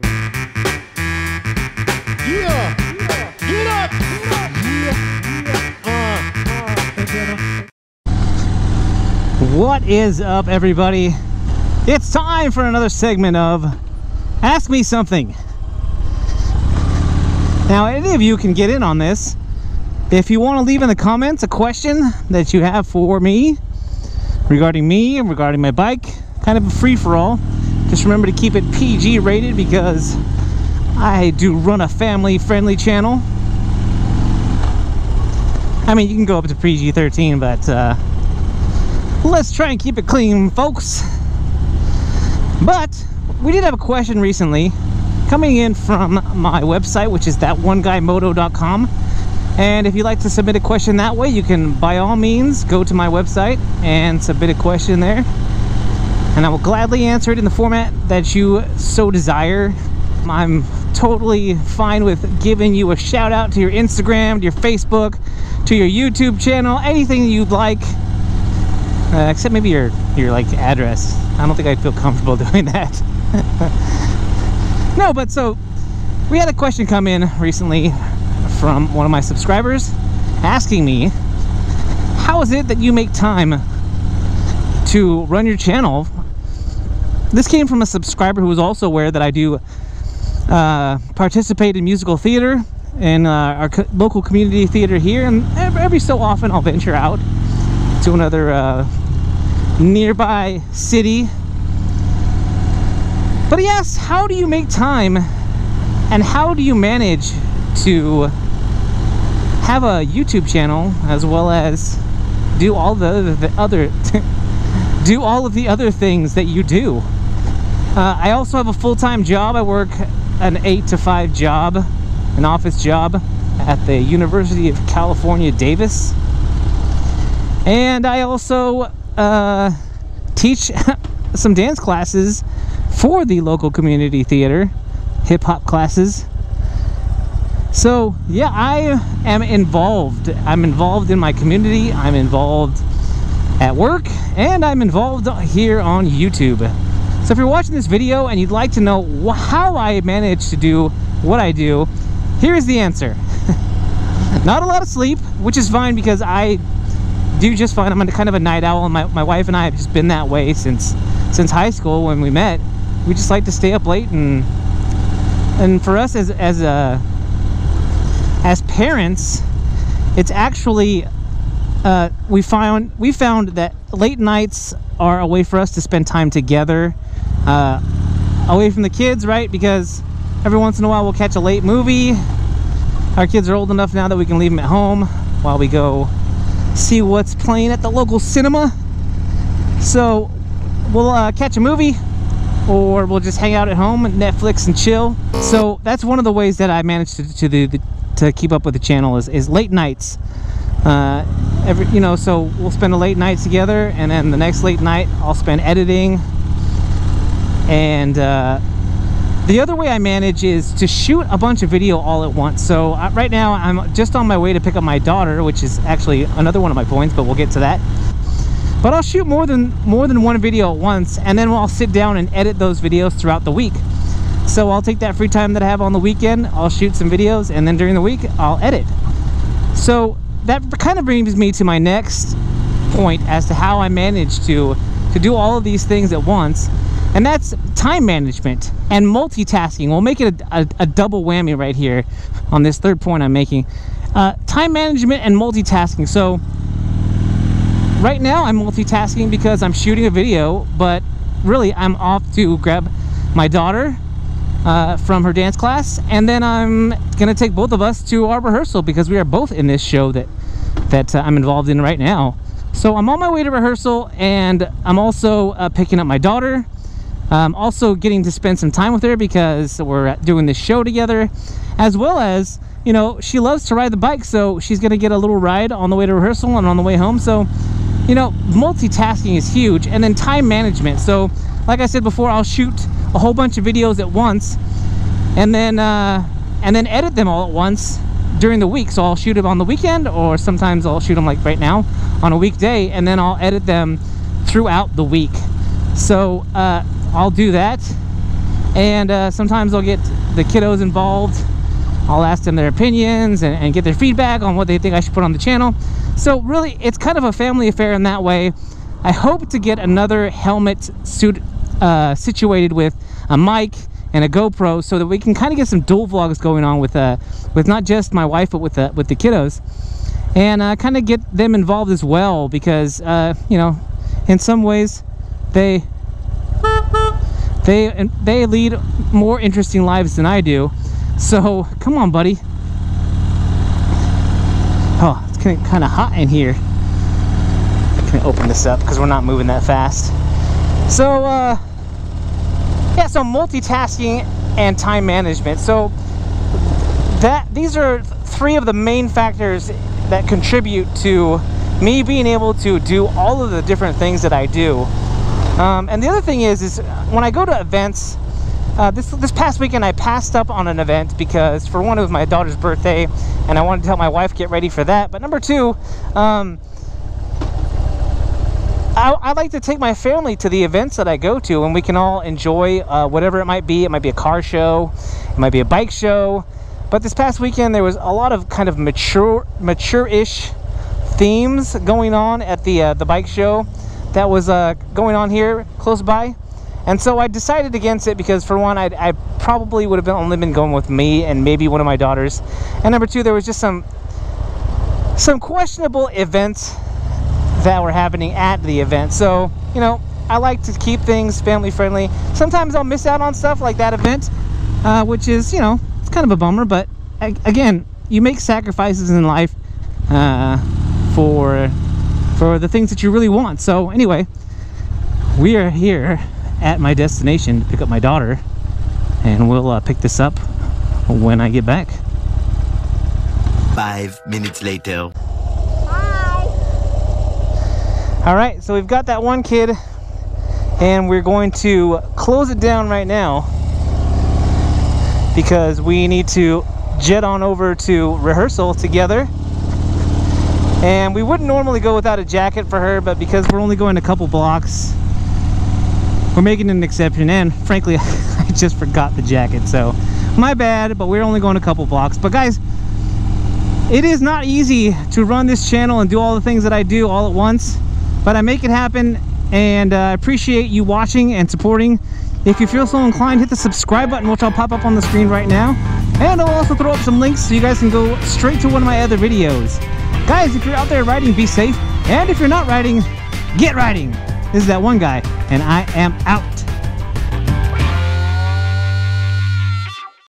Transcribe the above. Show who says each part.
Speaker 1: Yeah! Get up!
Speaker 2: What is up, everybody? It's time for another segment of Ask Me Something. Now, any of you can get in on this. If you want to leave in the comments a question that you have for me regarding me and regarding my bike, kind of a free-for-all. Just remember to keep it PG rated because I do run a family-friendly channel. I mean, you can go up to PG-13, but let's try and keep it clean, folks. But we did have a question recently coming in from my website, which is thatoneguymoto.com. And if you'd like to submit a question that way, you can by all means go to my website and submit a question there, and I will gladly answer it in the format that you so desire. I'm totally fine with giving you a shout out to your Instagram, to your Facebook, to your YouTube channel, anything you'd like, except maybe your like address. I don't think I'd feel comfortable doing that. No, but so we had a question come in recently from one of my subscribers asking me, how is it that you make time to run your channel? This came from a subscriber who was also aware that I do participate in musical theater in our local community theater here, and every so often I'll venture out to another nearby city. But he asks, how do you make time and how do you manage to have a YouTube channel as well as do all the other do all of the other things that you do? I also have a full-time job. I work an 8 to 5 job, an office job at the University of California, Davis. And I also teach some dance classes for the local community theater, hip-hop classes. So yeah, I am involved. I'm involved in my community, I'm involved at work, and I'm involved here on YouTube. So if you're watching this video and you'd like to know how I manage to do what I do, here's the answer. Not a lot of sleep, which is fine because I do just fine. I'm kind of a night owl, and my wife and I have just been that way since high school when we met. We just like to stay up late, and for us as parents, it's actually we found that late nights are a way for us to spend time together, away from the kids, right? Because every once in a while we'll catch a late movie. Our kids are old enough now that we can leave them at home while we go see what's playing at the local cinema. So we'll catch a movie, or we'll just hang out at home and Netflix and chill. So that's one of the ways that I manage to keep up with the channel is late nights. So we'll spend a late night together, and then the next late night I'll spend editing. And the other way I manage is to shoot a bunch of video all at once. So right now I'm just on my way to pick up my daughter, which is actually another one of my points, but we'll get to that. But I'll shoot more than one video at once, and then I'll sit down and edit those videos throughout the week. So I'll take that free time that I have on the weekend, I'll shoot some videos, and then during the week I'll edit. So that kind of brings me to my next point as to how I manage to do all of these things at once, and that's time management and multitasking. We'll make it a double whammy right here on this third point I'm making. Time management and multitasking. So right now I'm multitasking because I'm shooting a video, but really I'm off to grab my daughter from her dance class, and then I'm gonna take both of us to our rehearsal because we are both in this show that I'm involved in right now. So I'm on my way to rehearsal, and I'm also picking up my daughter. I'm also getting to spend some time with her because we're doing this show together, as well as, you know, she loves to ride the bike, so she's gonna get a little ride on the way to rehearsal and on the way home. So, you know, multitasking is huge. And then time management. So like I said before, I'll shoot a whole bunch of videos at once, and then edit them all at once during the week. So I'll shoot them on the weekend, or sometimes I'll shoot them like right now on a weekday, and then I'll edit them throughout the week. So I'll do that. And sometimes I'll get the kiddos involved. I'll ask them their opinions and get their feedback on what they think I should put on the channel. So really, it's kind of a family affair in that way. I hope to get another helmet suit situated with a mic and a GoPro, so that we can kind of get some dual vlogs going on with not just my wife, but with the kiddos, and kind of get them involved as well, because you know, in some ways they lead more interesting lives than I do. So come on, buddy. Oh, it's getting kind of hot in here. I can open this up because we're not moving that fast. So yeah, so multitasking and time management. So these are three of the main factors that contribute to me being able to do all of the different things that I do. And the other thing is when I go to events, this past weekend I passed up on an event because, for one, it was my daughter's birthday and I wanted to help my wife get ready for that. But number two, I like to take my family to the events that I go to, and we can all enjoy whatever it might be. It might be a car show, it might be a bike show. But this past weekend there was a lot of kind of mature-ish themes going on at the bike show that was going on here close by. And so I decided against it because, for one, I probably would have only been going with me and maybe one of my daughters. And number two, there was just some questionable events that were happening at the event. So, you know, I like to keep things family friendly. Sometimes I'll miss out on stuff like that event, which is, you know, it's kind of a bummer. But again, you make sacrifices in life for the things that you really want. So anyway, we are here at my destination to pick up my daughter, and we'll pick this up when I get back.
Speaker 3: 5 minutes later.
Speaker 2: All right, so we've got that one kid, and we're going to close it down right now because we need to jet on over to rehearsal together. And we wouldn't normally go without a jacket for her, but because we're only going a couple blocks, we're making an exception. And frankly, I just forgot the jacket, so my bad, but we're only going a couple blocks. But guys, it is not easy to run this channel and do all the things that I do all at once. But I make it happen, and I appreciate you watching and supporting. If you feel so inclined, hit the subscribe button, which I'll pop up on the screen right now. And I'll also throw up some links so you guys can go straight to one of my other videos. Guys, if you're out there riding, be safe. And if you're not riding, get riding. This is that one guy, and I am out.